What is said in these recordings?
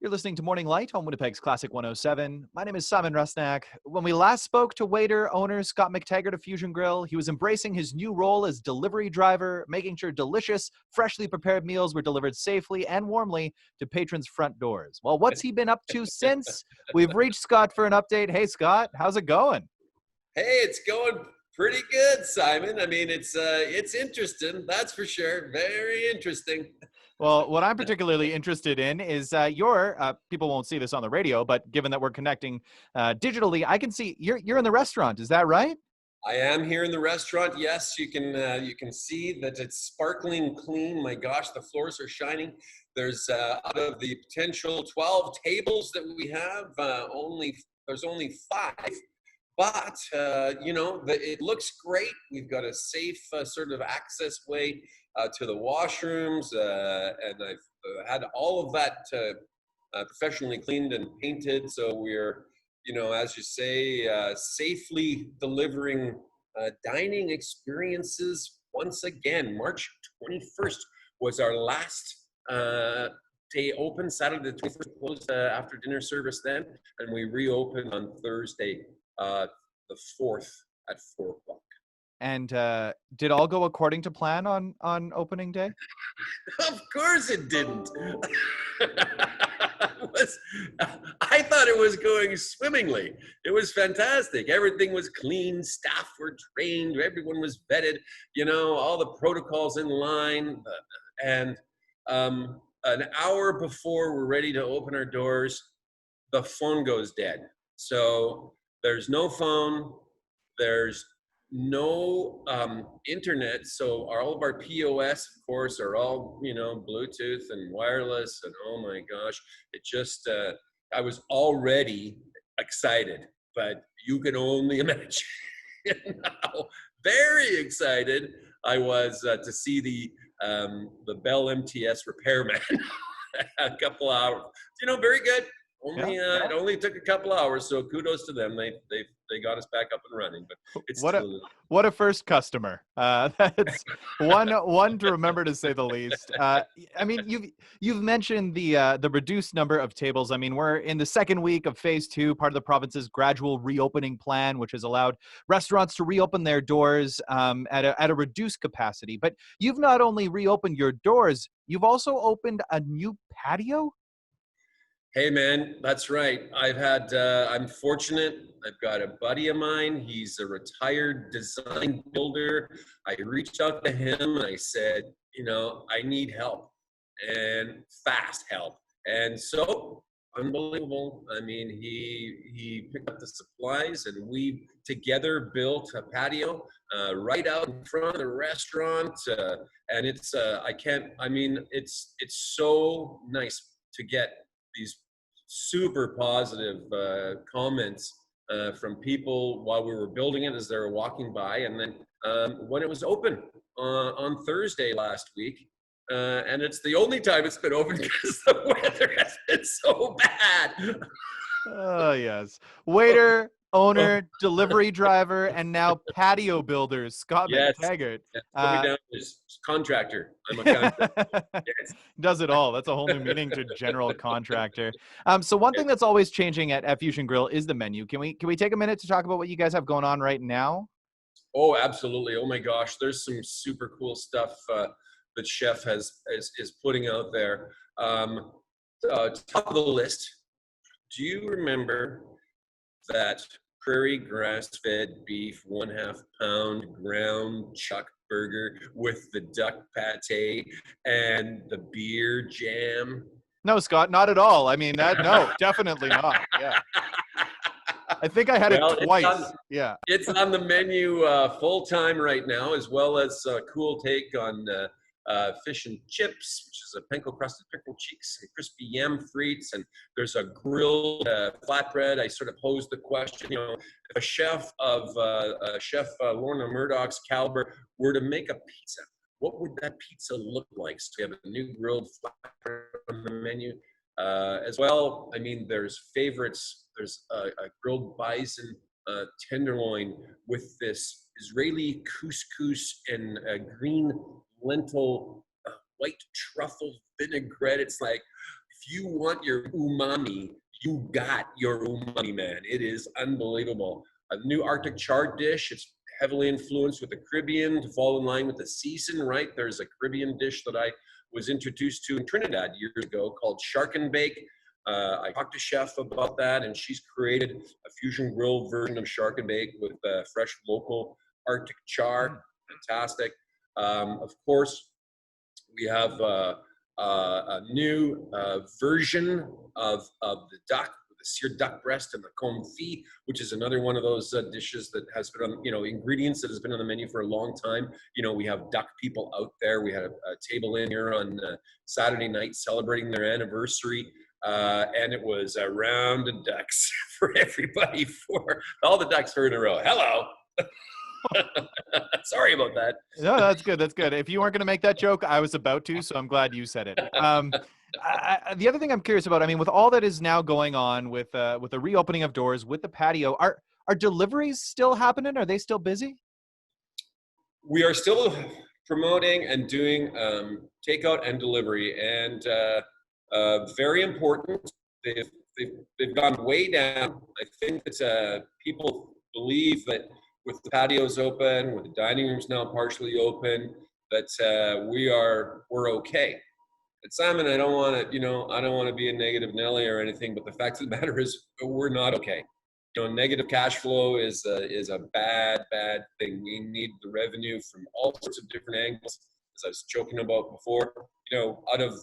You're listening to Morning Light on Winnipeg's Classic 107. My name is Simon Rusnak. When we last spoke to waiter owner Scot McTaggart of Fusion Grill, he was embracing his new role as delivery driver, making sure delicious, freshly prepared meals were delivered safely and warmly to patrons' front doors. Well, what's he been up to since? We've reached Scot for an update. Hey, Scot, how's it going? Hey, it's going pretty good, Simon. I mean, it's interesting, that's for sure. Very interesting. Well, what I'm particularly interested in is people won't see this on the radio, but given that we're connecting digitally, I can see you're in the restaurant. Is that right? I am here in the restaurant. Yes, you can see that it's sparkling clean. My gosh, the floors are shining. There's out of the potential 12 tables that we have, there's only 5. But, it looks great. We've got a safe sort of access way to the washrooms, and I've had all of that professionally cleaned and painted. So we're, as you say, safely delivering dining experiences once again. March 21st was our last day open. Saturday the 21st closed after dinner service then, and we reopened on Thursday the 4th at 4 o'clock. And did all go according to plan on opening day? Of course it didn't. I thought it was going swimmingly. It was fantastic. Everything was clean. Staff were trained. Everyone was vetted. All the protocols in line. And an hour before we're ready to open our doors, the phone goes dead. So there's no phone, there's no internet, so all of our POS, of course, are all, Bluetooth and wireless, and oh my gosh, it just, I was already excited, but you can only imagine how very excited I was to see the Bell MTS repairman a couple hours. Very good. It only took a couple hours, so kudos to them. They got us back up and running. But it's what a first customer. That's one to remember, to say the least. I mean, you've mentioned the reduced number of tables. I mean, we're in the second week of phase 2, part of the province's gradual reopening plan, which has allowed restaurants to reopen their doors at a reduced capacity. But you've not only reopened your doors, you've also opened a new patio. Hey man, that's right. I'm fortunate. I've got a buddy of mine. He's a retired design builder. I reached out to him and I said, I need help, and fast help. And so, unbelievable. I mean, he picked up the supplies and we together built a patio right out in front of the restaurant. And it's so nice to get these super positive comments from people while we were building it as they were walking by, and then when it was open on Thursday last week, and it's the only time it's been open because the weather has been so bad. Oh yes, waiter, owner, delivery driver, and now patio builder, Scot McTaggart. Put me down as contractor. I'm a contractor. Yes. Does it all. That's a whole new meaning to general contractor. So one thing that's always changing at Fusion Grill is the menu. Can we take a minute to talk about what you guys have going on right now? Oh, absolutely. Oh my gosh, there's some super cool stuff that Chef is putting out there. Top of the list. Do you remember that prairie grass-fed beef 1/2 pound ground chuck burger with the duck pate and the beer jam? No, Scot, not at all. I mean, no, definitely not. Yeah. I think I had it twice. It's on the menu full time right now, as well as a cool take on fish and chips, which is a panko crusted pickled cheeks and crispy yam frites, and there's a grilled flatbread. I sort of posed the question, if a chef of Chef Lorna Murdoch's caliber were to make a pizza, what would that pizza look like? So we have a new grilled flatbread on the menu. As well, I mean, there's favorites. There's a grilled bison tenderloin with this Israeli couscous and green lentil white truffle vinaigrette. It's like, If you want your umami, you got your umami, man. It is unbelievable. A new Arctic char dish. It's heavily influenced with the Caribbean to fall in line with the season, right? There's a Caribbean dish that I was introduced to in Trinidad years ago called shark and bake. I talked to chef about that, and she's created a fusion grilled version of shark and bake with fresh local Arctic char. Fantastic. Of course, we have a new version of the duck, the seared duck breast and the confit, which is another one of those dishes that has been on, ingredients that has been on the menu for a long time. We have duck people out there. We had a table in here on Saturday night celebrating their anniversary. And it was a round of ducks for everybody, for all the ducks were in a row. Hello. Sorry about that. No, that's good. That's good. If you weren't going to make that joke, I was about to, so I'm glad you said it. The other thing I'm curious about, I mean, with all that is now going on with the reopening of doors, with the patio, are deliveries still happening? Are they still busy? We are still promoting and doing takeout and delivery, and very important. They've gone way down. I think that people believe that with the patios open, with the dining rooms now partially open, that we're okay. And Simon, I don't want to be a negative Nelly or anything, but the fact of the matter is we're not okay. Negative cash flow is a bad thing. We need the revenue from all sorts of different angles. As I was joking about before, out of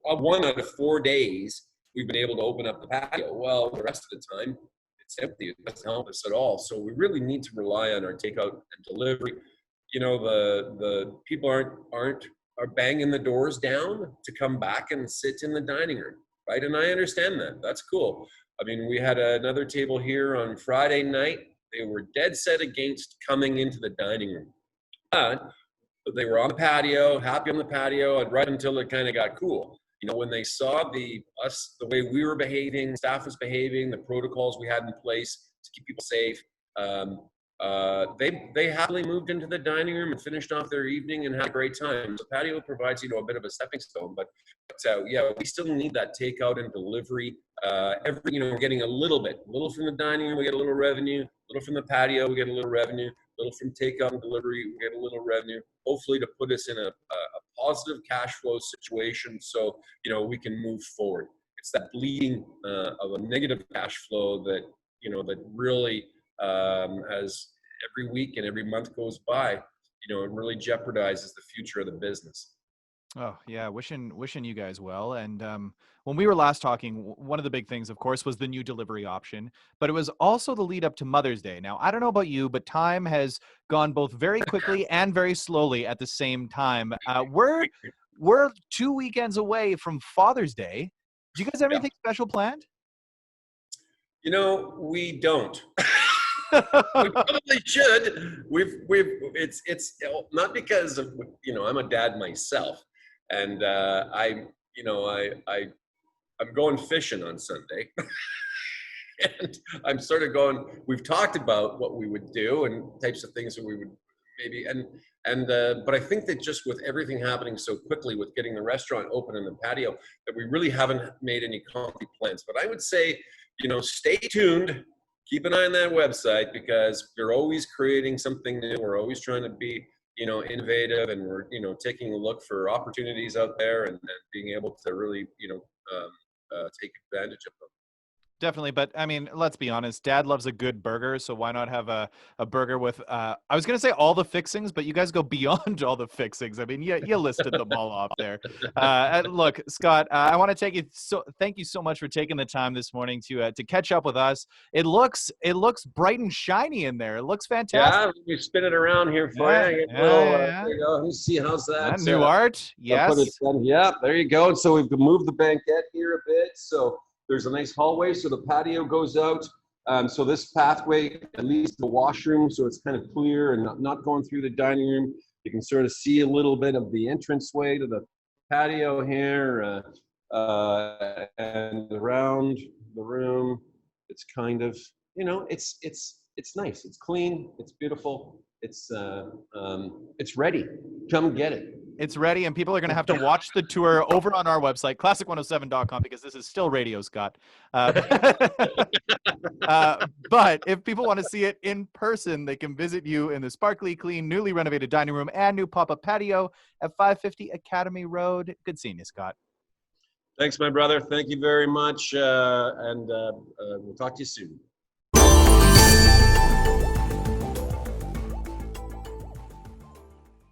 1 out of 4 days, we've been able to open up the patio. Well, the rest of the time, it's empty. It doesn't help us at all. So we really need to rely on our takeout and delivery. The people are banging the doors down to come back and sit in the dining room, right? And I understand that. That's cool. I mean, we had another table here on Friday night. They were dead set against coming into the dining room. But they were on the patio, happy on the patio, and right until it kind of got cool. When they saw the way we were behaving, staff was behaving, the protocols we had in place to keep people safe, they happily moved into the dining room and finished off their evening and had a great time. So patio provides, a bit of a stepping stone, but yeah, we still need that takeout and delivery. We're getting a little from the dining room, we get a little revenue, a little from the patio, we get a little revenue, a little from takeout and delivery, we get a little revenue, hopefully to put us in a positive cash flow situation so, we can move forward. It's that bleeding of a negative cash flow that, that really as every week and every month goes by, it really jeopardizes the future of the business. Oh yeah, wishing you guys well. And when we were last talking, one of the big things, of course, was the new delivery option, but it was also the lead up to Mother's Day. Now, I don't know about you, but time has gone both very quickly and very slowly at the same time. We're 2 weekends away from Father's Day. Do you guys have Yeah. anything special planned? We don't. We probably should. It's not because of, I'm a dad myself, and I'm going fishing on Sunday. And I'm sort of going, we've talked about what we would do and types of things that we would maybe, but I think that just with everything happening so quickly with getting the restaurant open and the patio, that we really haven't made any concrete plans. But I would say, stay tuned, keep an eye on that website, because we're always creating something new. We're always trying to be, innovative, and we're, taking a look for opportunities out there and being able to really, take advantage of them. Definitely, but I mean, let's be honest. Dad loves a good burger, so why not have a burger with? I was gonna say all the fixings, but you guys go beyond all the fixings. I mean, you listed them all off there. Look, Scott, I want to thank you so much for taking the time this morning to catch up with us. It looks bright and shiny in there. It looks fantastic. Yeah, let me spin it around here for you. Yeah. There you go. Let me see, how's that? New art, yes. Yeah, there you go. And so we've moved the banquette here a bit. So there's a nice hallway, so the patio goes out. So this pathway, at least the washroom, so it's kind of clear and not going through the dining room. You can sort of see a little bit of the entranceway to the patio here, and around the room. It's kind of, it's nice. It's clean. It's beautiful. It's ready. Come get it. It's ready, and people are going to have to watch the tour over on our website, classic107.com, because this is still radio, Scott. But if people want to see it in person, they can visit you in the sparkly, clean, newly renovated dining room and new pop-up patio at 550 Academy Road. Good seeing you, Scott. Thanks, my brother. Thank you very much. And we'll talk to you soon.